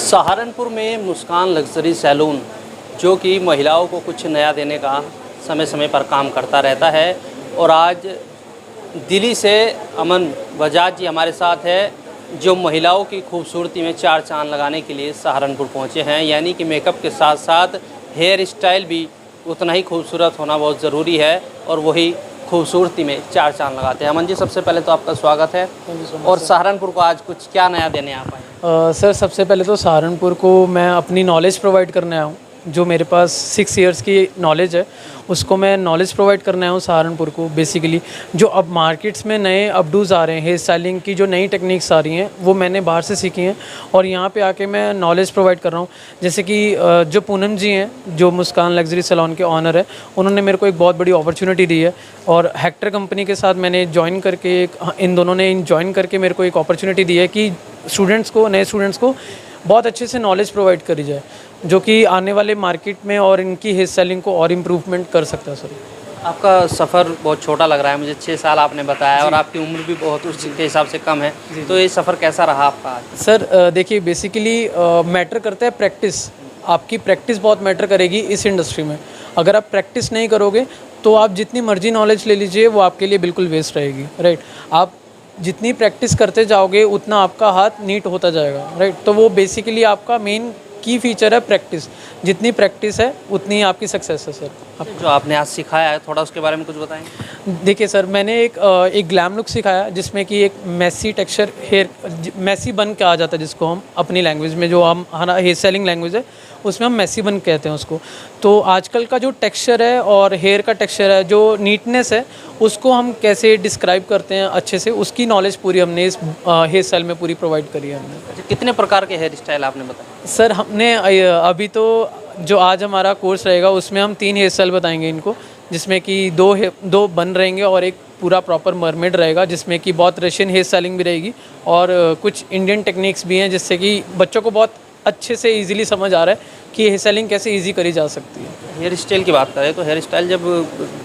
सहारनपुर में मुस्कान luxury salon जो कि महिलाओं को कुछ नया देने का समय समय पर काम करता रहता है। और आज दिल्ली से अमन बजाज जी हमारे साथ है जो महिलाओं की खूबसूरती में चार चांद लगाने के लिए सहारनपुर पहुंचे हैं। यानी कि मेकअप के साथ साथ हेयर स्टाइल भी उतना ही खूबसूरत होना बहुत ज़रूरी है और वही खूबसूरती में चार चांद लगाते हैं। अमन जी, सबसे पहले तो आपका स्वागत है। और सहारनपुर को आज कुछ क्या नया देने आप आए? सर, सबसे पहले तो सहारनपुर को मैं अपनी नॉलेज प्रोवाइड करने आया हूँ। जो मेरे पास 6 इयर्स की नॉलेज है उसको मैं नॉलेज प्रोवाइड करने आया हूँ सहारनपुर को। बेसिकली जो अब मार्केट्स में नए अपडूज़ आ रहे हैं, हेयर स्टाइलिंग की जो नई टेक्निक्स आ रही हैं वो मैंने बाहर से सीखी हैं और यहाँ पे आके मैं नॉलेज प्रोवाइड कर रहा हूँ। जैसे कि जो पूनम जी हैं जो मुस्कान लग्जरी सैलून के ऑनर है, उन्होंने मेरे को एक बहुत बड़ी अपॉर्चुनिटी दी है और हेक्टर कंपनी के साथ मैंने ज्वाइन करके इन दोनों ने ज्वाइन करके मेरे को एक अपॉर्चुनिटी दी है कि स्टूडेंट्स को, नए स्टूडेंट्स को बहुत अच्छे से नॉलेज प्रोवाइड करी जाए जो कि आने वाले मार्केट में और इनकी हेयर स्टाइलिंग को और इम्प्रूवमेंट कर सकता है। सर, आपका सफ़र बहुत छोटा लग रहा है मुझे, 6 साल आपने बताया और आपकी उम्र भी बहुत उसके हिसाब से कम है, तो ये सफ़र कैसा रहा आपका आज? सर देखिए, बेसिकली मैटर करता है प्रैक्टिस। आपकी प्रैक्टिस बहुत मैटर करेगी इस इंडस्ट्री में। अगर आप प्रैक्टिस नहीं करोगे तो आप जितनी मर्जी नॉलेज ले लीजिए वो आपके लिए बिल्कुल वेस्ट रहेगी। राइट, आप जितनी प्रैक्टिस करते जाओगे उतना आपका हाथ नीट होता जाएगा। राइट, तो वो बेसिकली आपका मेन की फीचर है प्रैक्टिस। जितनी प्रैक्टिस है उतनी ही आपकी सक्सेस है। सर, जो आपने आज सिखाया है थोड़ा उसके बारे में कुछ बताएंगे? देखिए सर, मैंने एक ग्लैम लुक सिखाया जिसमें कि एक मैसी टेक्सचर हेयर, मैसी बन कहा जाता है जिसको हम अपनी लैंग्वेज में, जो हम हमारा हेयर स्टाइलिंग लैंग्वेज है उसमें हम मैसी बन कहते हैं उसको। तो आजकल का जो टेक्सचर है और हेयर का टेक्सचर है, जो नीटनेस है, उसको हम कैसे डिस्क्राइब करते हैं अच्छे से, उसकी नॉलेज पूरी हमने इस हेयर स्टाइल में पूरी प्रोवाइड करी है हमने। कितने प्रकार के हेयर स्टाइल आपने बताया? सर, हमने अभी तो जो आज हमारा कोर्स रहेगा उसमें हम 3 हेयर स्टाइल बताएंगे इनको, जिसमें कि 2 बन रहेंगे और एक पूरा प्रॉपर मरमेड रहेगा, जिसमें कि बहुत रशियन हेयर स्टाइलिंग भी रहेगी और कुछ इंडियन टेक्निक्स भी हैं जिससे कि बच्चों को बहुत अच्छे से इजीली समझ आ रहा है कि हेयर स्टाइलिंग कैसे इजी करी जा सकती है। हेयर स्टाइल की बात करें तो हेयर स्टाइल जब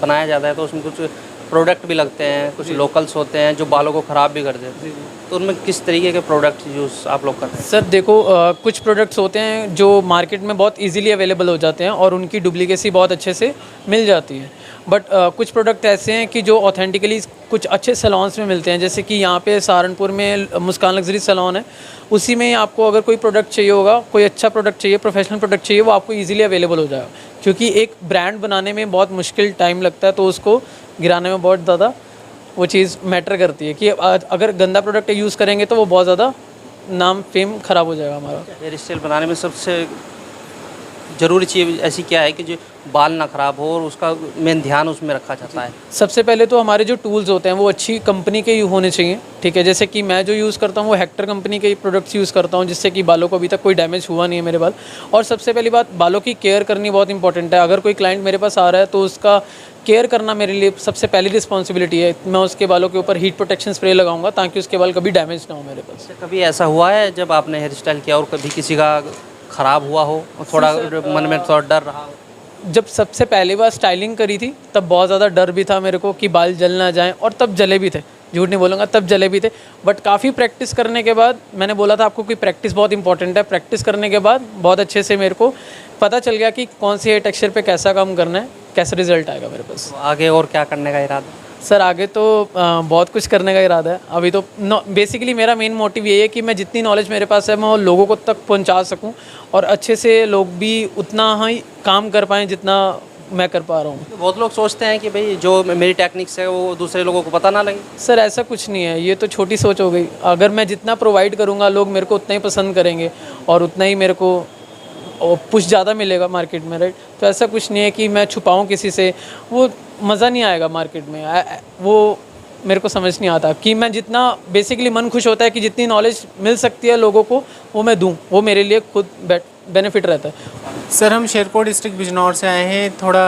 बनाया जाता है तो उसमें कुछ प्रोडक्ट भी लगते हैं, कुछ लोकल्स होते हैं जो बालों को ख़राब भी कर देते हैं, तो उनमें किस तरीके के प्रोडक्ट यूज़ आप लोग करते हैं? सर देखो, कुछ प्रोडक्ट्स होते हैं जो मार्केट में बहुत इजीली अवेलेबल हो जाते हैं और उनकी डुप्लीकेसी बहुत अच्छे से मिल जाती है। बट कुछ प्रोडक्ट ऐसे हैं कि जो ऑथेंटिकली कुछ अच्छे सैलून्स में मिलते हैं। जैसे कि यहाँ पे सहारनपुर में मुस्कान लग्जरी सैलून है, उसी में आपको अगर कोई प्रोडक्ट चाहिए होगा, कोई अच्छा प्रोडक्ट चाहिए, प्रोफेशनल प्रोडक्ट चाहिए, वो आपको ईजिली अवेलेबल हो जाएगा। क्योंकि एक ब्रांड बनाने में बहुत मुश्किल टाइम लगता है, तो उसको गिराने में बहुत ज़्यादा वो चीज़ मैटर करती है कि अगर गंदा प्रोडक्ट यूज़ करेंगे तो वो बहुत ज़्यादा नाम फेम ख़राब हो जाएगा हमारा। हेयर स्टाइल बनाने में सबसे ज़रूरी चीज़ ऐसी क्या है कि जो बाल ना ख़राब हो और उसका मेन ध्यान उसमें रखा जाता है? सबसे पहले तो हमारे जो टूल्स होते हैं वो अच्छी कंपनी के होने चाहिए। ठीक है, जैसे कि मैं जो यूज़ करता हूँ वो हेक्टर कंपनी के प्रोडक्ट्स यूज़ करता हूँ, जिससे कि बालों को अभी तक कोई डैमेज हुआ नहीं है मेरे बाल। और सबसे पहली बात, बालों की केयर करनी बहुत इंपॉर्टेंट है। अगर कोई क्लाइंट मेरे पास आ रहा है तो उसका केयर करना मेरे लिए सबसे पहली रिस्पॉन्सिबिलिटी है। मैं उसके बालों के ऊपर हीट प्रोटेक्शन स्प्रे लगाऊंगा ताकि उसके बाल कभी डैमेज ना हो मेरे पास। कभी ऐसा हुआ है जब आपने हेयर स्टाइल किया और कभी किसी का ख़राब हुआ हो और थोड़ा मन में थोड़ा डर रहा हो? जब सबसे पहली बार स्टाइलिंग करी थी तब बहुत ज़्यादा डर भी था मेरे को कि बाल जल ना जाएं, और तब जले भी थे, झूठ नहीं बोलूँगा, तब जले भी थे। बट काफ़ी प्रैक्टिस करने के बाद, मैंने बोला था आपको कि प्रैक्टिस बहुत इंपॉर्टेंट है, प्रैक्टिस करने के बाद बहुत अच्छे से मेरे को पता चल गया कि कौन सी हेयर टेक्सचर पे कैसा काम करना है, कैसा रिजल्ट आएगा मेरे पास। तो आगे और क्या करने का इरादा? सर आगे तो बहुत कुछ करने का इरादा है। अभी तो बेसिकली मेरा मेन मोटिव ये है कि मैं जितनी नॉलेज मेरे पास है मैं वो लोगों को तक पहुंचा सकूं और अच्छे से लोग भी उतना ही काम कर पाएँ जितना मैं कर पा रहा हूँ। तो बहुत लोग सोचते हैं कि भाई जो मेरी टेक्निक्स है वो दूसरे लोगों को पता ना लगे। सर ऐसा कुछ नहीं है, ये तो छोटी सोच हो गई। अगर मैं जितना प्रोवाइड करूँगा लोग मेरे को उतना ही पसंद करेंगे और उतना ही मेरे को पुश ज़्यादा मिलेगा मार्केट में। राइट, तो ऐसा कुछ नहीं है कि मैं छुपाऊँ किसी से, वो मज़ा नहीं आएगा मार्केट में। वो मेरे को समझ नहीं आता कि मैं जितना, बेसिकली मन खुश होता है कि जितनी नॉलेज मिल सकती है लोगों को वो मैं दूँ, वो मेरे लिए खुद बेनिफिट रहता है। सर, हम शेरकोट डिस्ट्रिक्ट बिजनौर से आए हैं। थोड़ा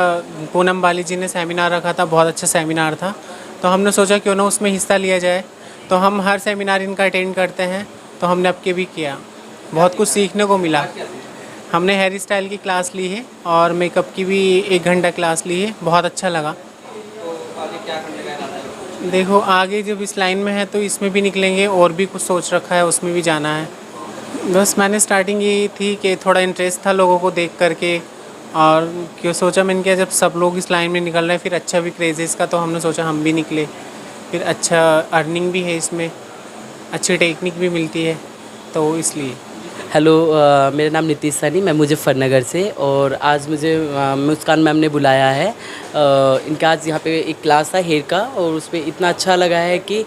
पूनम बाली जी ने सेमिनार रखा था, बहुत अच्छा सेमिनार था, तो हमने सोचा क्यों ना उसमें हिस्सा लिया जाए। तो हम हर सेमिनार इनका अटेंड करते हैं, तो हमने अब के भी किया, बहुत कुछ सीखने को मिला। हमने हेयर स्टाइल की क्लास ली है और मेकअप की भी 1 घंटा क्लास ली है, बहुत अच्छा लगा। तो आगे क्या करने का इरादा है? देखो, आगे जब इस लाइन में है तो इसमें भी निकलेंगे, और भी कुछ सोच रखा है, उसमें भी जाना है। बस मैंने स्टार्टिंग यही थी कि थोड़ा इंटरेस्ट था लोगों को देख करके, और क्यों सोचा मैंने क्या, जब सब लोग इस लाइन में निकल रहे हैं फिर अच्छा भी क्रेज़ है इसका, तो हमने सोचा हम भी निकले। फिर अच्छा अर्निंग भी है इसमें, अच्छी टेक्निक भी मिलती है, तो इसलिए। हेलो, मेरा नाम नीतीश सैनी, मैं मुजफ्फरनगर से, और आज मुझे मुस्कान मैम ने बुलाया है। इनका आज यहाँ पे एक क्लास था हेयर का, और उसमें इतना अच्छा लगा है कि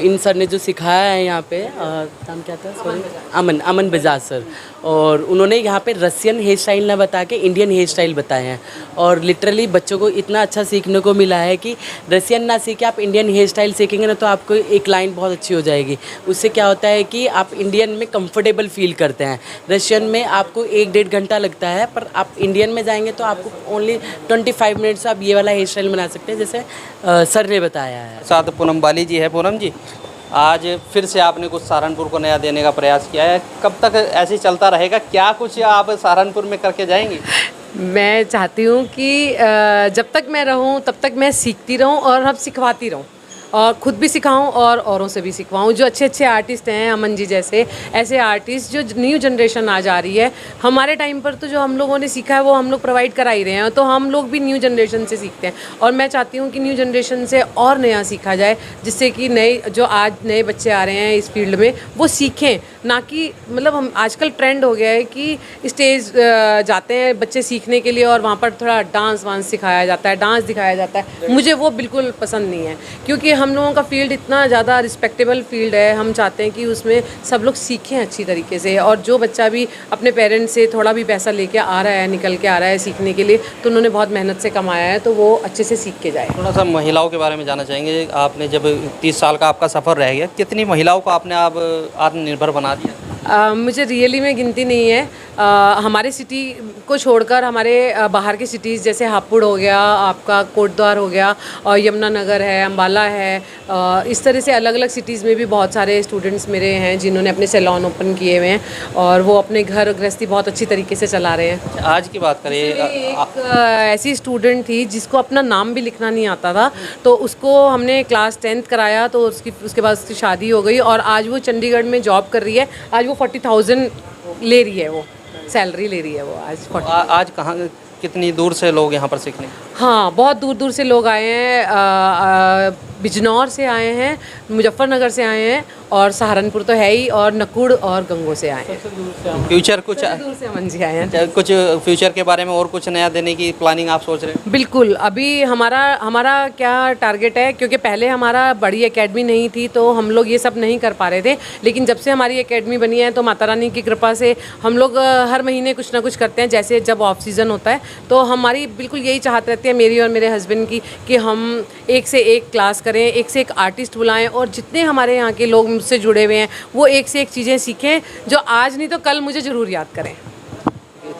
इन सर ने जो सिखाया है यहाँ पे, नाम क्या था, सॉरी, अमन बजाज सर, और उन्होंने यहाँ पे रसियन हेयर स्टाइल ना बता के इंडियन हेयर स्टाइल बताए हैं, और लिटरली बच्चों को इतना अच्छा सीखने को मिला है कि रसियन ना सीखे आप इंडियन हेयर स्टाइल सीखेंगे ना, तो आपको एक लाइन बहुत अच्छी हो जाएगी। उससे क्या होता है कि आप इंडियन में कंफर्टेबल फील करते हैं, रशियन में आपको 1-1.5 घंटा लगता है, पर आप इंडियन में जाएंगे तो आपको ओनली 25 मिनट से आप ये वाला हेयर स्टाइल बना सकते हैं, जैसे सर ने बताया है। साथ पूनम बाली जी है। पूनम जी, आज फिर से आपने कुछ सहारनपुर को नया देने का प्रयास किया है, कब तक ऐसे ही चलता रहेगा? क्या कुछ आप सहारनपुर में करके जाएंगी? मैं चाहती हूँ कि जब तक मैं रहूँ तब तक मैं सीखती रहूँ और अब सिखवाती रहूँ, और ख़ुद भी सिखाऊं और औरों से भी सिखवाऊं। जो अच्छे अच्छे आर्टिस्ट हैं, अमन जी जैसे, ऐसे आर्टिस्ट जो न्यू जनरेशन आज आ रही है, हमारे टाइम पर तो जो हम लोगों ने सीखा है वो हम लोग प्रोवाइड करा ही रहे हैं, तो हम लोग भी न्यू जनरेशन से सीखते हैं, और मैं चाहती हूँ कि न्यू जनरेशन से और नया सीखा जाए, जिससे कि जो आज नए बच्चे आ रहे हैं इस फील्ड में वो सीखें, ना कि मतलब हम आजकल ट्रेंड हो गया है कि स्टेज जाते हैं बच्चे सीखने के लिए और वहाँ पर थोड़ा डांस वांस सिखाया जाता है, डांस दिखाया जाता है। मुझे वो बिल्कुल पसंद नहीं है, क्योंकि हम लोगों का फील्ड इतना ज़्यादा रिस्पेक्टेबल फील्ड है। हम चाहते हैं कि उसमें सब लोग सीखें अच्छी तरीके से, और जो बच्चा भी अपने पेरेंट्स से थोड़ा भी पैसा लेके आ रहा है, निकल के आ रहा है सीखने के लिए, तो उन्होंने बहुत मेहनत से कमाया है, तो वो अच्छे से सीख के जाए। थोड़ा सा महिलाओं के बारे में जानना चाहेंगे। आपने जब 30 साल का आपका सफ़र रह गया, कितनी महिलाओं को आपने आप आत्मनिर्भर बना दिया? मुझे रियली में गिनती नहीं है। हमारे सिटी को छोड़कर हमारे बाहर के सिटीज़ जैसे हापुड़ हो गया, आपका कोटद्वार हो गया, और यमुनानगर है, अम्बाला है, इस तरह से अलग अलग सिटीज़ में भी बहुत सारे स्टूडेंट्स मेरे हैं जिन्होंने अपने सैलून ओपन किए हुए हैं, और वो अपने घर गृहस्थी बहुत अच्छी तरीके से चला रहे हैं। आज की बात करें, एक ऐसी स्टूडेंट थी जिसको अपना नाम भी लिखना नहीं आता था, तो उसको हमने क्लास 10th कराया, तो उसके बाद उसकी शादी हो गई, और आज वो चंडीगढ़ में जॉब कर रही है। आज वो 40,000 ले रही है, वो सैलरी ले रही है वो आज 40। आज कहाँ, कितनी दूर से लोग यहाँ पर सीखने? हाँ, बहुत दूर दूर से लोग आए हैं, बिजनौर से आए हैं, मुजफ्फरनगर से आए हैं, और सहारनपुर तो है ही, और नकुड़ और गंगो से आए हैं। फ्यूचर कुछ दूर से अमन जी आए हैं। कुछ फ्यूचर के बारे में और कुछ नया देने की प्लानिंग आप सोच रहे हैं? बिल्कुल, अभी हमारा क्या टारगेट है, क्योंकि पहले हमारा बड़ी एकेडमी नहीं थी तो हम लोग ये सब नहीं कर पा रहे थे, लेकिन जब से हमारी एकेडमी बनी है तो माता रानी की कृपा से हम लोग हर महीने कुछ ना कुछ करते हैं। जैसे जब ऑफ सीज़न होता है तो हमारी बिल्कुल यही चाहत रहती है, मेरी और मेरे हस्बैंड की, कि हम एक से एक क्लास करें, एक से एक आर्टिस्ट बुलाएं, और जितने हमारे यहाँ के लोग मुझसे जुड़े हुए हैं वो एक से एक चीज़ें सीखें जो आज नहीं तो कल मुझे ज़रूर याद करें।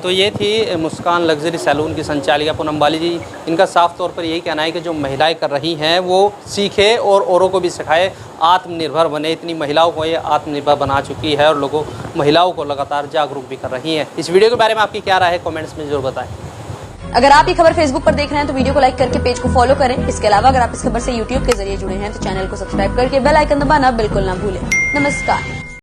तो ये थी मुस्कान लग्जरी सैलून की संचालिका पूनम बाली जी। इनका साफ तौर पर यही कहना है कि जो महिलाएं कर रही हैं वो सीखे और औरों को भी सिखाए, आत्मनिर्भर बने। इतनी महिलाओं को ये आत्मनिर्भर बना चुकी है, और लोगों महिलाओं को लगातार जागरूक भी कर रही हैं। इस वीडियो के बारे में आपकी क्या राय है, कमेंट्स में जरूर बताएं। अगर आप ये खबर फेसबुक पर देख रहे हैं तो वीडियो को लाइक करके पेज को फॉलो करें। इसके अलावा अगर आप इस खबर से यूट्यूब के जरिए जुड़े हैं तो चैनल को सब्सक्राइब करके बेल आइकन दबाना बिल्कुल ना भूलें। नमस्कार।